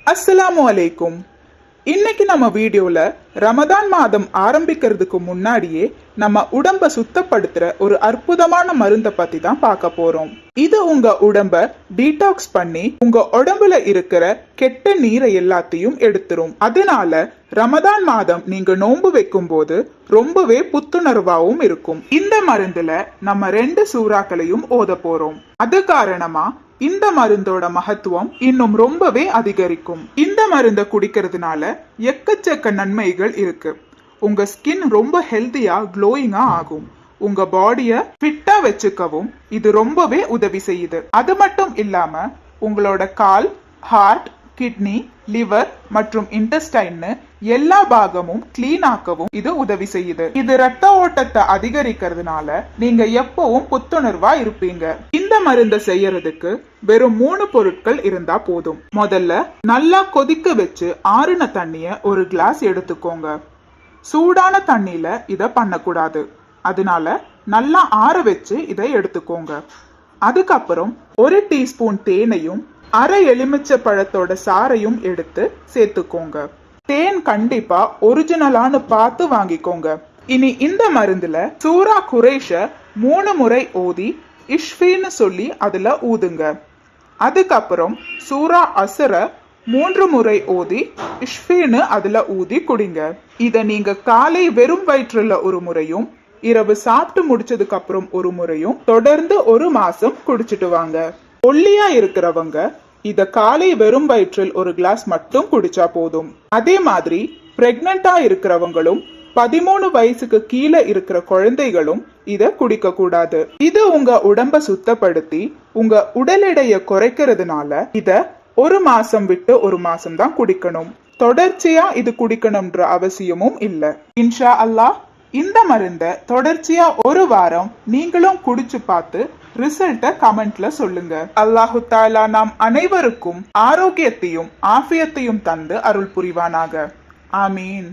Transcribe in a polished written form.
அஸ்ஸலாமு அலைக்கும். இன்னைக்கு நம்ம வீடியோல ரமதான் மாதம் ஆரம்பிக்கிறதுக்கு முன்னாடியே நம்ம உடம்ப சுத்தப்படுத்துற ஒரு அற்புதமான மருந்தை பத்தி தான் பார்க்க போறோம். இது உங்க உடம்ப டீடாக்ஸ் பண்ணி உங்க உடம்புல இருக்கிற கெட்ட நீரை எல்லாத்தையும் எடுத்துரும். அதனால ரமதான் மாதம் நீங்க நோன்பு வைக்கும் போது ரொம்பவே புத்துணர்வாவும் இருக்கும். இந்த மருந்துல நம்ம 2 சூறாக்களையும் ஓத போறோம். அது காரணமா இந்த மருந்தோட மகத்துவம் இன்னும் ரொம்பவே அதிகரிக்கும். இந்த மருந்தை குடிக்கிறதுனால எக்கச்சக்க நன்மைகள் இருக்கு. உங்க ஸ்கின் ரொம்ப ஹெல்தியா க்ளோயிங்கா ஆகும். உங்க பாடிய ஃபிட்டா வச்சுக்கவும் இது ரொம்பவே உதவி செய்யுது. அது மட்டும் இல்லாம உங்களோட கால், ஹார்ட், கிட்னி, லிவர் மற்றும் இன்டெஸ்டைன் எல்லா பாகமும் கிளீன் ஆக்கவும் இது உதவி செய்யுது. இது ரத்த ஓட்டத்தை அதிகரிக்கிறதுனால நீங்க எப்பவும் புத்துணர்வா இருப்பீங்க. இந்த மருந்தை செய்யறதுக்கு வெறும் 3 பொருட்கள் இருந்தா போதும். முதல்ல நல்லா கொதிக்க வச்சு ஆறுன தண்ணிய ஒரு கிளாஸ் எடுத்துக்கோங்க. சூடான தண்ணியில இத பண்ணக்கூடாது. அதனால நல்லா ஆற வச்சு இதை எடுத்துக்கோங்க. அதுக்கப்புறம் 1 டீஸ்பூன் தேனையும் அரை எலுமிச்சை பழத்தோட சாறையும் எடுத்து சேர்த்துக்கோங்க. தேன் கண்டிப்பா ஒரிஜினலான்னு பார்த்து வாங்கிக்கோங்க. இனி இந்த மருந்துல சூரா குரைஷ 3 முறை ஓதி இஷ்ஃபின்னு சொல்லி அதுல ஊதுங்க. அதுக்கப்புறம் சூரா அசர 3 முறை ஓதி இஷ்ஃபின்னு அதுல ஊதி குடிங்க. இத நீங்க காலை வெறும் வயிற்றுல ஒரு முறையும் இரவு சாப்பிட்டு முடிச்சதுக்கு அப்புறம் ஒரு முறையும் தொடர்ந்து 1 மாசம் குடிச்சிட்டு வாங்க. ஒல்லியா இருக்கிறவங்க இத காலை வெறும் வயிற்றில் ஒரு கிளாஸ் மட்டும் குடிச்சா போதும். அதே மாதிரி பிரெக்னண்டா இருக்கிறவங்களும் 13 வயசுக்கு கீழே இருக்கிற குழந்தைகளும் இத குடிக்க கூடாது. இது உங்க உடம்ப சுத்தப்படுத்தி உங்க உடல் எடையை குறைக்கிறதுனால இத 1 மாசம் விட்டு 1 மாசம் தான் குடிக்கணும். தொடர்ச்சியா இது குடிக்கணும்ன்ற அவசியமும் இல்ல. இன்ஷா அல்லாஹ் இந்த மருந்த தொடர்ச்சியா 1 வாரம் நீங்களும் குடிச்சு பார்த்து ரிசல்ட்ட கமெண்ட்ல சொல்லுங்க. அல்லாஹு தஆலா நாம் அனைவருக்கும் ஆரோக்கியத்தையும் ஆஃபியத்தையும் தந்து அருள் புரிவானாக. ஆமீன்.